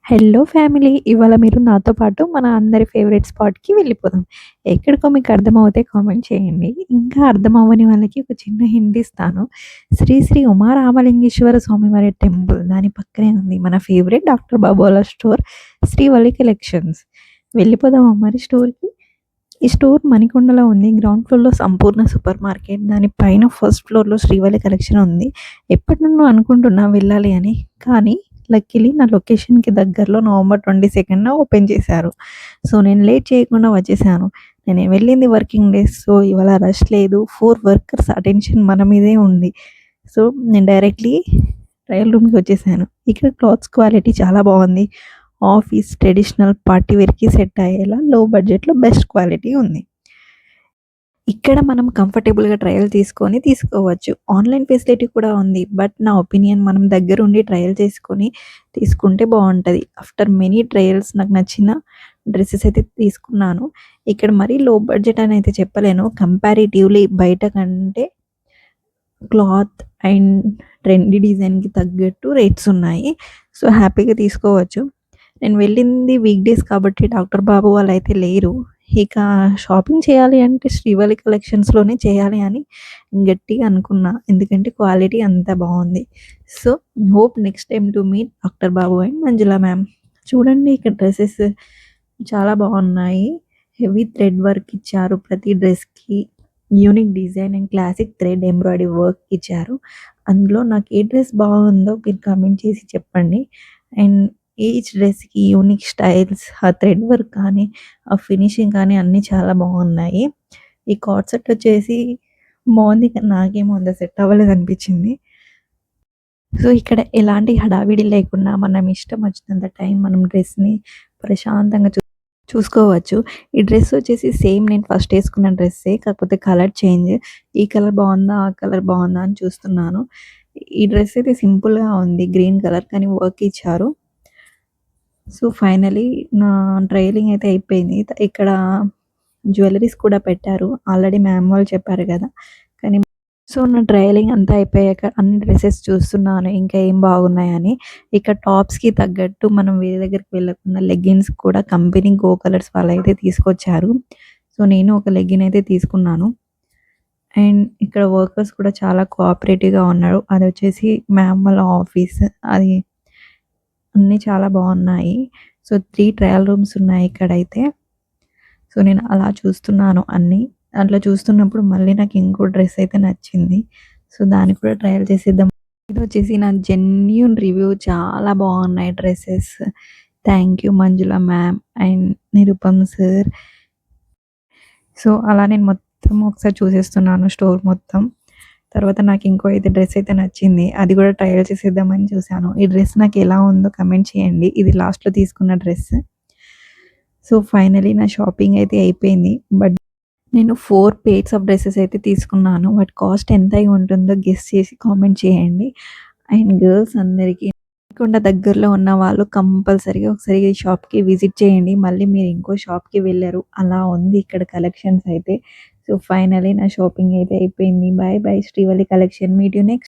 Hello family. ఇవాళ మీరు నాతో పాటు మన అందరి ఫేవరెట్ స్పాట్‌కి వెళ్ళిపోదాం. ఎక్కడికో మీకు అర్థమవుతే కామెంట్ చేయండి. ఇంకా అర్థం అవ్వని వాళ్ళకి ఒక చిన్న హింట్ ఇస్తాను. శ్రీ శ్రీ ఉమా రామలింగేశ్వర స్వామివారి టెంపుల్ దాని పక్కనే ఉంది మన ఫేవరెట్ డాక్టర్ బాబోలా స్టోర్ శ్రీవల్లి కలెక్షన్స్. వెళ్ళిపోదామా మరి స్టోర్‌కి? ఈ స్టోర్ మణికొండలో ఉంది. గ్రౌండ్ ఫ్లోర్‌లో సంపూర్ణ సూపర్ మార్కెట్. దాని పైన ఫస్ట్ ఫ్లోర్‌లో శ్రీవల్లి కలెక్షన్ ఉంది. ఎప్పటినుండో అనుకుంటున్నా వెళ్ళాలి అని. కానీ లక్కీలీ నా లొకేషన్‌కి దగ్గరలో నవంబర్ 22న ఓపెన్ చేశారు. సో, నేను లేట్ చేయకుండా వచ్చేసాను. నేను వెళ్ళింది వర్కింగ్ డేస్. సో, ఇవాళ రష్ లేదు. 4 వర్కర్స్ అటెన్షన్ మన మీదే ఉంది. సో, నేను డైరెక్ట్‌లీ ట్రయల్ రూమ్‌కి వచ్చేసాను. ఇక్కడ క్లాత్స్ క్వాలిటీ చాలా బాగుంది. ఆఫీస్, ట్రెడిషనల్, పార్టీ వేర్‌కి సెట్ అయ్యేలా లో బడ్జెట్‌లో బెస్ట్ క్వాలిటీ ఉంది. ఇక్కడ మనం కంఫర్టబుల్‌గా ట్రయల్ తీసుకోవచ్చు. ఆన్‌లైన్ ఫెసిలిటీ కూడా ఉంది. బట్ నా ఒపీనియన్ మనం దగ్గరుండి ట్రయల్ చేసుకొని తీసుకుంటే బావుంటది. ఆఫ్టర్ మెనీ ట్రయల్స్ నాకు నచ్చిన డ్రెసెస్ అయితే తీసుకున్నాను. ఇక్కడ మరీ లో బడ్జెట్ అని అయితే చెప్పలేను. కంపారిటివ్‌లీ బయట కంటే క్లాత్ అండ్ ట్రెండీ డిజైన్‌కి తగ్గట్టు రేట్స్ ఉన్నాయి. సో, హ్యాపీగా తీసుకోవచ్చు. నేను వెళ్ళింది వీక్ డేస్ కాబట్టి డాక్టర్ బాబు వాళ్ళైతే లేరు. ఇక షాపింగ్ చేయాలి అంటే శ్రీవల్లి కలెక్షన్స్‌లోనే చేయాలి అని గట్టిగా అనుకున్నా. ఎందుకంటే క్వాలిటీ అంత బావుంది. So, hope next time to meet doctor Babu and Manjula ma'am. చూడండి ఇక్కడ డ్రెసెస్ చాలా బాగున్నాయి. హెవీ థ్రెడ్ వర్క్ ఇచ్చారు ప్రతి డ్రెస్‌కి. Unique design and classic thread embroidery work ఇచ్చారు. అందులో నాకు ఏ డ్రెస్ బాగుందో మీరు కామెంట్ చేసి చెప్పండి. అండ్ ఈచ్ డ్రెస్‌కి యూనిక్ స్టైల్స్, ఆ థ్రెడ్ వర్క్ కానీ, ఆ ఫినిషింగ్ కానీ అన్నీ చాలా బాగున్నాయి. ఈ కార్డ్ సెట్ వచ్చేసి బాగుంది. కానీ నాకేమో అంత సెట్ అవ్వలేదనిపించింది. సో, ఇక్కడ ఎలాంటి హడావిడి లేకుండా మనం ఇష్టం వచ్చినంత టైం మనం డ్రెస్‌ని ప్రశాంతంగా చూసుకోవచ్చు. ఈ డ్రెస్ వచ్చేసి సేమ్ నేను ఫస్ట్ ఏసుకున్న డ్రెస్సే. కాకపోతే కలర్ చేంజ్. ఈ కలర్ బావుందా? ఆ కలర్ బావుందా? అని చూస్తున్నాను. ఈ డ్రెస్ అయితే సింపుల్‌గా ఉంది. గ్రీన్ కలర్ కానీ వర్క్ ఇచ్చారు. సో, ఫైనల్లీ నా ట్రైలింగ్ అయితే అయిపోయింది. ఇక్కడ జ్యువెల్లరీస్ కూడా పెట్టారు. ఆల్రెడీ మ్యామ్ వాళ్ళు చెప్పారు గదా! కానీ సో, నా ట్రయలింగ్ అంతా అయిపోయాక అన్ని డ్రెసెస్ చూస్తున్నాను. ఇంకా ఏం బాగున్నాయని. ఇక టాప్స్‌కి తగ్గట్టు మనం వేరే దగ్గరికి వెళ్ళకుండా లెగ్గిన్స్ కూడా కంపెనీ గో కలర్స్ వాళ్ళైతే తీసుకొచ్చారు. సో, నేను ఒక లెగ్గిన్ అయితే తీసుకున్నాను. అండ్ ఇక్కడ వర్కర్స్ కూడా చాలా కోఆపరేటివ్‌గా ఉన్నారు. అదొచ్చేసి మ్యామ్ వాళ్ళ ఆఫీస్. అది అన్నీ చాలా బాగున్నాయి. సో, 3 ట్రయల్ రూమ్స్ ఉన్నాయి ఇక్కడైతే. సో, నేను అలా చూస్తున్నాను అన్నీ. దాంట్లో చూస్తున్నప్పుడు మళ్ళీ నాకు ఇంకో డ్రెస్ అయితే నచ్చింది. సో, దాన్ని కూడా ట్రయల్ చేసేద్దాం. ఇదొచ్చేసి నా జెన్యూన్ రివ్యూ. చాలా బాగున్నాయి dresses. Thank you Manjula ma'am and Nirupam sir. So, అలా నేను మొత్తం ఒకసారి చూసేస్తున్నాను స్టోర్ మొత్తం. తర్వాత నాకు ఇంకో అయితే డ్రెస్ అయితే నచ్చింది. అది కూడా ట్రయల్ చేసేద్దామని చూసాను. ఈ డ్రెస్ నాకు ఎలా ఉందో కమెంట్ చేయండి. ఇది లాస్ట్‌లో తీసుకున్న డ్రెస్. సో, ఫైనల్లీ నా షాపింగ్ అయితే అయిపోయింది. బట్ నేను 4 పెయిర్స్ ఆఫ్ డ్రెసెస్ అయితే తీసుకున్నాను. వాటి కాస్ట్ ఎంత అయి ఉంటుందో గెస్ చేసి కామెంట్ చేయండి. అండ్ గర్ల్స్ అందరికీ కొండ దగ్గరలో ఉన్న వాళ్ళు కంపల్సరీగా ఒకసారి ఈ షాప్‌కి విజిట్ చేయండి. మళ్ళీ మీరు ఇంకో షాప్‌కి వెళ్లరు. అలా ఉంది ఇక్కడ కలెక్షన్స్ అయితే. సో, ఫైనల్లీ నా షాపింగ్ అయితే అయిపోయింది. By by Srivalli collection. Meet you next